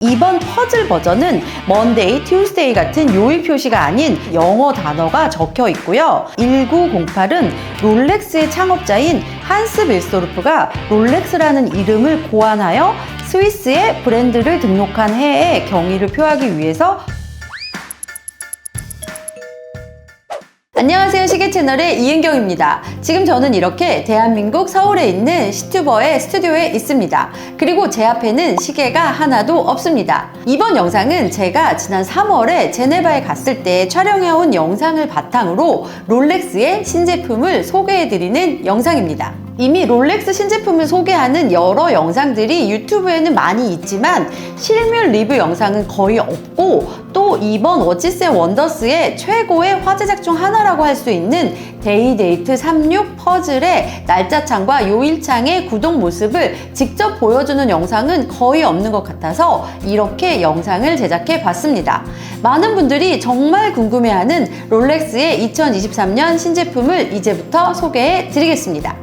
이번 퍼즐 버전은 먼데이, 튜스데이 같은 요일 표시가 아닌 영어 단어가 적혀 있고요. 1908은 롤렉스의 창업자인 한스 밀스도르프가 롤렉스라는 이름을 고안하여 스위스에 브랜드를 등록한 해의 경위를 표하기 위해서. 안녕하세요, 시계 채널의 이은경입니다. 지금 저는 이렇게 대한민국 서울에 있는 시튜버의 스튜디오에 있습니다. 그리고 제 앞에는 시계가 하나도 없습니다. 이번 영상은 제가 지난 3월에 제네바에 갔을 때 촬영해온 영상을 바탕으로 롤렉스의 신제품을 소개해드리는 영상입니다. 이미 롤렉스 신제품을 소개하는 여러 영상들이 유튜브에는 많이 있지만 실물 리뷰 영상은 거의 없고, 또 이번 워치스 앤 원더스의 최고의 화제작 중 하나라고 할 수 있는 데이데이트 36 퍼즐의 날짜창과 요일창의 구동 모습을 직접 보여주는 영상은 거의 없는 것 같아서 이렇게 영상을 제작해 봤습니다. 많은 분들이 정말 궁금해하는 롤렉스의 2023년 신제품을 이제부터 소개해 드리겠습니다.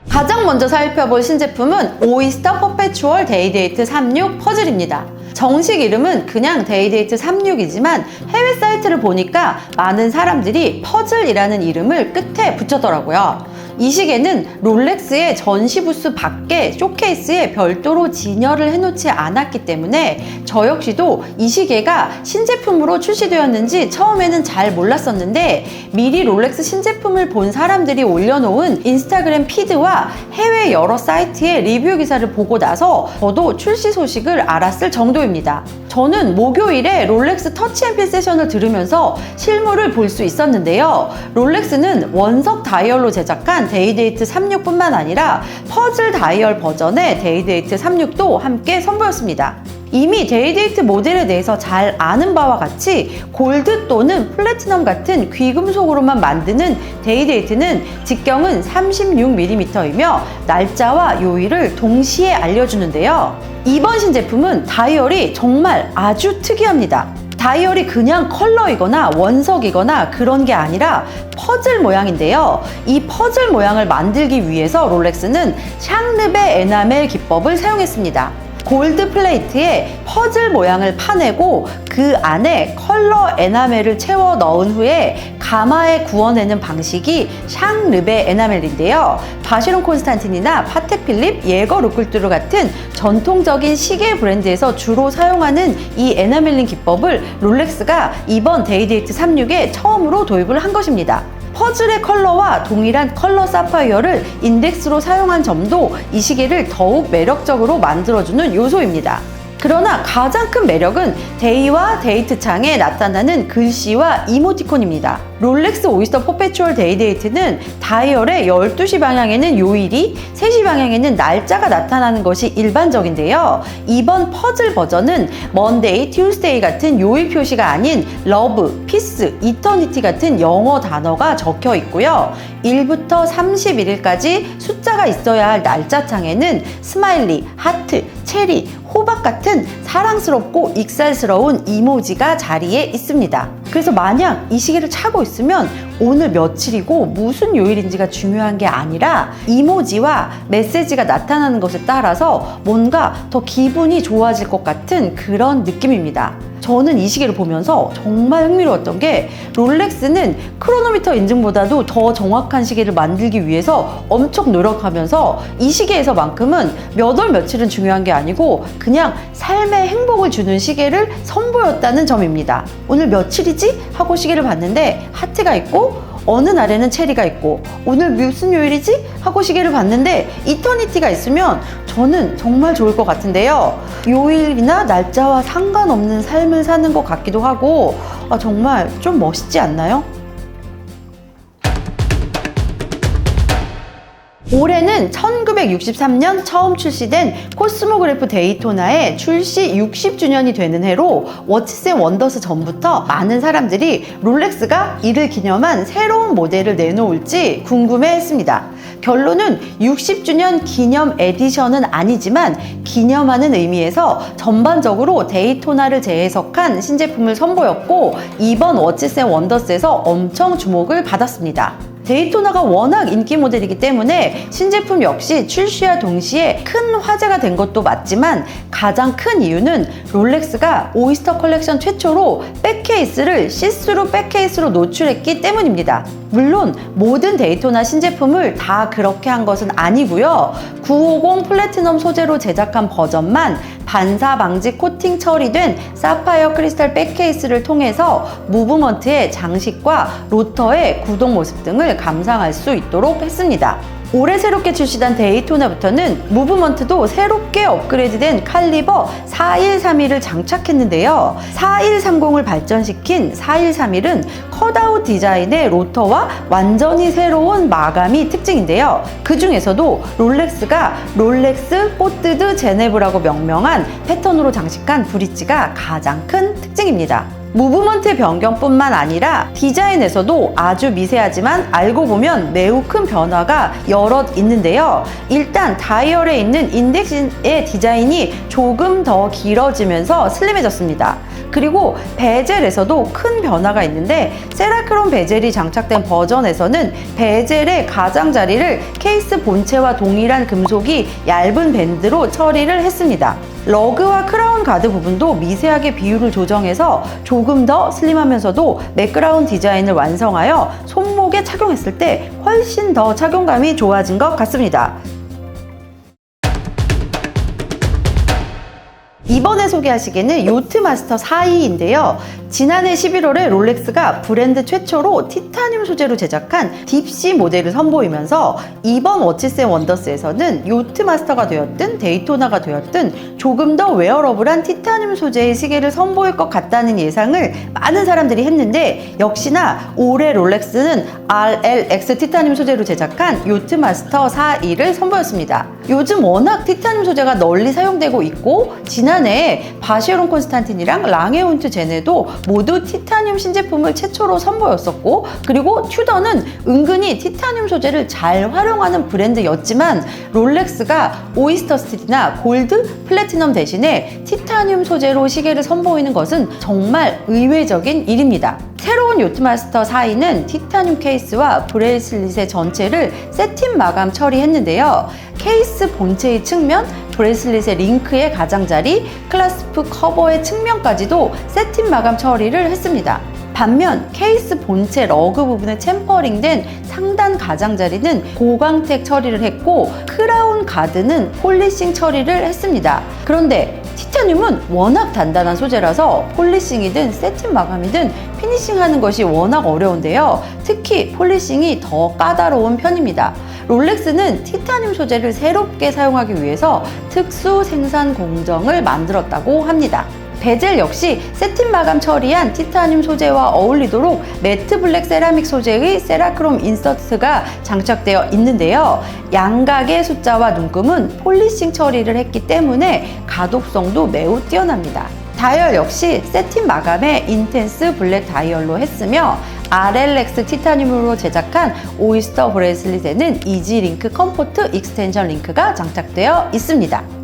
가장 먼저 살펴볼 신제품은 오이스터 퍼페추얼 데이데이트 36 퍼즐입니다. 정식 이름은 그냥 데이데이트 36이지만 해외 사이트를 보니까 많은 사람들이 퍼즐이라는 이름을 끝에 붙였더라고요. 이 시계는 롤렉스의 전시 부스 밖에 쇼케이스에 별도로 진열을 해놓지 않았기 때문에 저 역시도 이 시계가 신제품으로 출시되었는지 처음에는 잘 몰랐었는데, 미리 롤렉스 신제품을 본 사람들이 올려놓은 인스타그램 피드와 해외 여러 사이트의 리뷰 기사를 보고 나서 저도 출시 소식을 알았을 정도입니다. 저는 목요일에 롤렉스 터치 앤필 세션을 들으면서 실물을 볼 수 있었는데요. 롤렉스는 원석 다이얼로 제작한 데이데이트 36뿐만 아니라 퍼즐 다이얼 버전의 데이데이트 36도 함께 선보였습니다. 이미 데이데이트 모델에 대해서 잘 아는 바와 같이 골드 또는 플래티넘 같은 귀금속으로만 만드는 데이데이트는 직경은 36mm이며 날짜와 요일을 동시에 알려주는데요. 이번 신제품은 다이얼이 정말 아주 특이합니다. 다이얼이 그냥 컬러이거나 원석이거나 그런 게 아니라 퍼즐 모양인데요. 이 퍼즐 모양을 만들기 위해서 롤렉스는 샹르베 에나멜 기법을 사용했습니다. 골드 플레이트에 퍼즐 모양을 파내고 그 안에 컬러 에나멜을 채워 넣은 후에 가마에 구워내는 방식이 샹르베 에나멜인데요. 바시론 콘스탄틴이나 파텍 필립, 예거 루클뚜르 같은 전통적인 시계 브랜드에서 주로 사용하는 이 에나멜링 기법을 롤렉스가 이번 데이데이트 36에 처음으로 도입을 한 것입니다. 퍼즐의 컬러와 동일한 컬러 사파이어를 인덱스로 사용한 점도 이 시계를 더욱 매력적으로 만들어주는 요소입니다. 그러나 가장 큰 매력은 데이와 데이트 창에 나타나는 글씨와 이모티콘입니다. 롤렉스 오이스터 퍼페추얼 데이데이트는 다이얼의 12시 방향에는 요일이, 3시 방향에는 날짜가 나타나는 것이 일반적인데요. 이번 퍼즐 버전은 먼데이, 튜스데이 같은 요일 표시가 아닌 러브, 피스, 이터니티 같은 영어 단어가 적혀 있고요. 1부터 31일까지 숫자가 있어야 할 날짜창에는 스마일리, 하트, 체리, 호박 같은 사랑스럽고 익살스러운 이모지가 자리에 있습니다. 그래서 만약 이 시계를 차고 있으면 오늘 며칠이고 무슨 요일인지가 중요한 게 아니라 이모지와 메시지가 나타나는 것에 따라서 뭔가 더 기분이 좋아질 것 같은 그런 느낌입니다. 저는 이 시계를 보면서 정말 흥미로웠던 게, 롤렉스는 크로노미터 인증보다도 더 정확한 시계를 만들기 위해서 엄청 노력하면서 이 시계에서만큼은 몇 월 며칠은 중요한 게 아니고 그냥 삶의 행복을 주는 시계를 선보였다는 점입니다. 오늘 며칠이지? 하고 시계를 봤는데 하트가 있고, 어느 날에는 체리가 있고, 오늘 무슨 요일이지? 하고 시계를 봤는데 이터니티가 있으면 저는 정말 좋을 것 같은데요. 요일이나 날짜와 상관없는 삶을 사는 것 같기도 하고, 정말 좀 멋있지 않나요? 올해는 1963년 처음 출시된 코스모그래프 데이토나의 출시 60주년이 되는 해로 워치스 앤 원더스 전부터 많은 사람들이 롤렉스가 이를 기념한 새로운 모델을 내놓을지 궁금해했습니다. 결론은 60주년 기념 에디션은 아니지만 기념하는 의미에서 전반적으로 데이토나를 재해석한 신제품을 선보였고, 이번 워치스 앤 원더스에서 엄청 주목을 받았습니다. 데이토나가 워낙 인기 모델이기 때문에 신제품 역시 출시와 동시에 큰 화제가 된 것도 맞지만 가장 큰 이유는 롤렉스가 오이스터 컬렉션 최초로 백케이스를 시스루 백케이스로 노출했기 때문입니다. 물론 모든 데이토나 신제품을 다 그렇게 한 것은 아니고요. 950 플래티넘 소재로 제작한 버전만 반사 방지 코팅 처리된 사파이어 크리스탈 백케이스를 통해서 무브먼트의 장식과 로터의 구동 모습 등을 감상할 수 있도록 했습니다. 올해 새롭게 출시된 데이토나부터는 무브먼트도 새롭게 업그레이드된 칼리버 4131을 장착했는데요. 4130을 발전시킨 4131은 컷아웃 디자인의 로터와 완전히 새로운 마감이 특징인데요. 그 중에서도 롤렉스가 롤렉스 포트드 제네브라고 명명한 패턴으로 장식한 브릿지가 가장 큰 특징입니다. 무브먼트 변경뿐만 아니라 디자인에서도 아주 미세하지만 알고 보면 매우 큰 변화가 여럿 있는데요. 일단 다이얼에 있는 인덱스의 디자인이 조금 더 길어지면서 슬림해졌습니다. 그리고 베젤에서도 큰 변화가 있는데 세라크롬 베젤이 장착된 버전에서는 베젤의 가장자리를 케이스 본체와 동일한 금속이 얇은 밴드로 처리를 했습니다. 러그와 크라운 가드 부분도 미세하게 비율을 조정해서 조금 더 슬림하면서도 매크라운 디자인을 완성하여 손목에 착용했을 때 훨씬 더 착용감이 좋아진 것 같습니다. 이번에 소개할 시계는 요트마스터 42인데요. 지난해 11월에 롤렉스가 브랜드 최초로 티타늄 소재로 제작한 딥시 모델을 선보이면서 이번 워치스 앤 원더스에서는 요트마스터가 되었든 데이토나가 되었든 조금 더 웨어러블한 티타늄 소재의 시계를 선보일 것 같다는 예상을 많은 사람들이 했는데 역시나 올해 롤렉스는 RLX 티타늄 소재로 제작한 요트마스터 42를 선보였습니다. 요즘 워낙 티타늄 소재가 널리 사용되고 있고 지난해 바쉐론 콘스탄틴이랑 랑에운트 제네도 모두 티타늄 신제품을 최초로 선보였었고 그리고 튜더는 은근히 티타늄 소재를 잘 활용하는 브랜드였지만 롤렉스가 오이스터 스틸이나 골드, 플래티넘 대신에 티타늄 소재로 시계를 선보이는 것은 정말 의외적인 일입니다. 새로운 요트마스터 42는 티타늄 케이스와 브레이슬릿의 전체를 세틴 마감 처리했는데요. 케이스 본체의 측면, 브레이슬릿의 링크의 가장자리, 클라스프 커버의 측면까지도 세틴 마감 처리를 했습니다. 반면 케이스 본체 러그 부분에 챔퍼링된 상단 가장자리는 고광택 처리를 했고 크라운 가드는 폴리싱 처리를 했습니다. 그런데 티타늄은 워낙 단단한 소재라서 폴리싱이든 세틴 마감이든 피니싱하는 것이 워낙 어려운데요. 특히 폴리싱이 더 까다로운 편입니다. 롤렉스는 티타늄 소재를 새롭게 사용하기 위해서 특수 생산 공정을 만들었다고 합니다. 베젤 역시 세틴 마감 처리한 티타늄 소재와 어울리도록 매트 블랙 세라믹 소재의 세라크롬 인서트가 장착되어 있는데요. 양각의 숫자와 눈금은 폴리싱 처리를 했기 때문에 가독성도 매우 뛰어납니다. 다이얼 역시 세틴 마감의 인텐스 블랙 다이얼로 했으며 RLX 티타늄으로 제작한 오이스터 브레이슬릿에는 이지 링크 컴포트 익스텐션 링크가 장착되어 있습니다.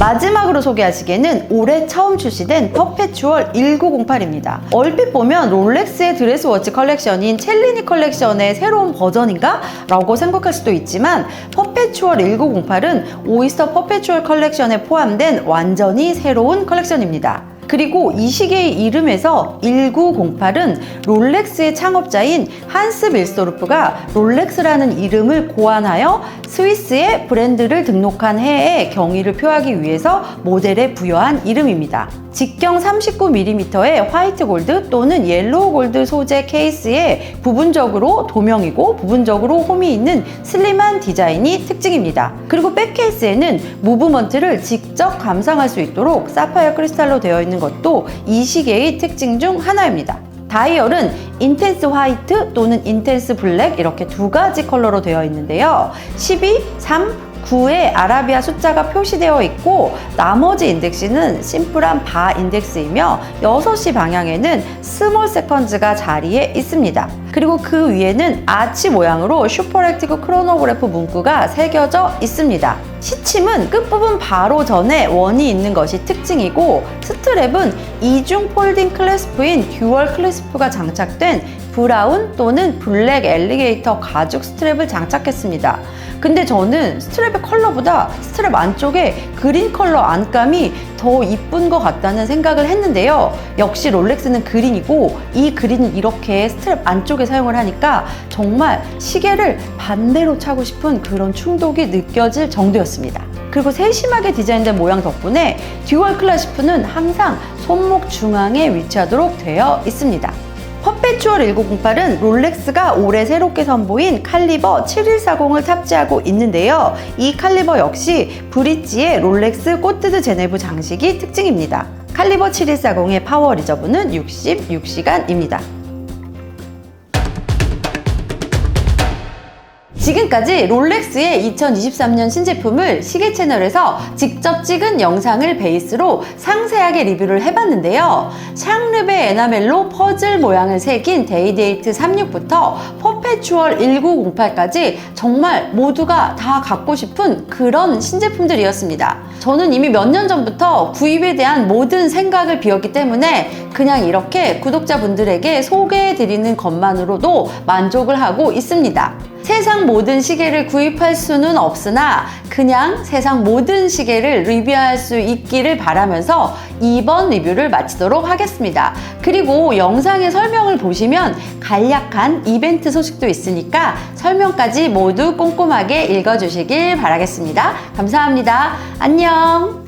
마지막으로 소개할 시계는 올해 처음 출시된 퍼페추얼 1908입니다. 얼핏 보면 롤렉스의 드레스워치 컬렉션인 첼리니 컬렉션의 새로운 버전인가? 라고 생각할 수도 있지만 퍼페추얼 1908은 오이스터 퍼페추얼 컬렉션에 포함된 완전히 새로운 컬렉션입니다. 그리고 이 시계의 이름에서 1908은 롤렉스의 창업자인 한스 밀스도르프가 롤렉스라는 이름을 고안하여 스위스의 브랜드를 등록한 해의 경위를 표하기 위해서 모델에 부여한 이름입니다. 직경 39mm의 화이트 골드 또는 옐로우 골드 소재 케이스에 부분적으로 도명이고 부분적으로 홈이 있는 슬림한 디자인이 특징입니다. 그리고 백 케이스에는 무브먼트를 직접 감상할 수 있도록 사파이어 크리스탈로 되어 있는 것도 이 시계의 특징 중 하나입니다. 다이얼은 인텐스 화이트 또는 인텐스 블랙 이렇게 두 가지 컬러로 되어 있는데요. 12, 3, 9에 아라비아 숫자가 표시되어 있고 나머지 인덱스는 심플한 바 인덱스이며 6시 방향에는 스몰 세컨즈가 자리에 있습니다. 그리고 그 위에는 아치 모양으로 슈퍼랙티브 크로노그래프 문구가 새겨져 있습니다. 시침은 끝부분 바로 전에 원이 있는 것이 특징이고 스트랩은 이중 폴딩 클래스프인 듀얼 클래스프가 장착된 브라운 또는 블랙 엘리게이터 가죽 스트랩을 장착했습니다. 근데 저는 스트랩의 컬러보다 스트랩 안쪽에 그린 컬러 안감이 더 이쁜 것 같다는 생각을 했는데요. 역시 롤렉스는 그린이고 이 그린을 이렇게 스트랩 안쪽에 사용을 하니까 정말 시계를 반대로 차고 싶은 그런 충동이 느껴질 정도였습니다. 그리고 세심하게 디자인된 모양 덕분에 듀얼 클래스프는 항상 손목 중앙에 위치하도록 되어 있습니다. 퍼페추얼 1908은 롤렉스가 올해 새롭게 선보인 칼리버 7140을 탑재하고 있는데요. 이 칼리버 역시 브릿지의 롤렉스 꼬뜨드 제네브 장식이 특징입니다. 칼리버 7140의 파워 리저브는 66시간입니다. 지금까지 롤렉스의 2023년 신제품을 시계 채널에서 직접 찍은 영상을 베이스로 상세하게 리뷰를 해봤는데요. 샹르베 에나멜로 퍼즐 모양을 새긴 데이데이트 36부터 퍼페추얼 1908까지 정말 모두가 다 갖고 싶은 그런 신제품들이었습니다. 저는 이미 몇 년 전부터 구입에 대한 모든 생각을 비웠기 때문에 그냥 이렇게 구독자분들에게 소개해드리는 것만으로도 만족을 하고 있습니다. 세상 모든 시계를 구입할 수는 없으나 그냥 세상 모든 시계를 리뷰할 수 있기를 바라면서 이번 리뷰를 마치도록 하겠습니다. 그리고 영상의 설명을 보시면 간략한 이벤트 소식도 있으니까 설명까지 모두 꼼꼼하게 읽어주시길 바라겠습니다. 감사합니다. 안녕!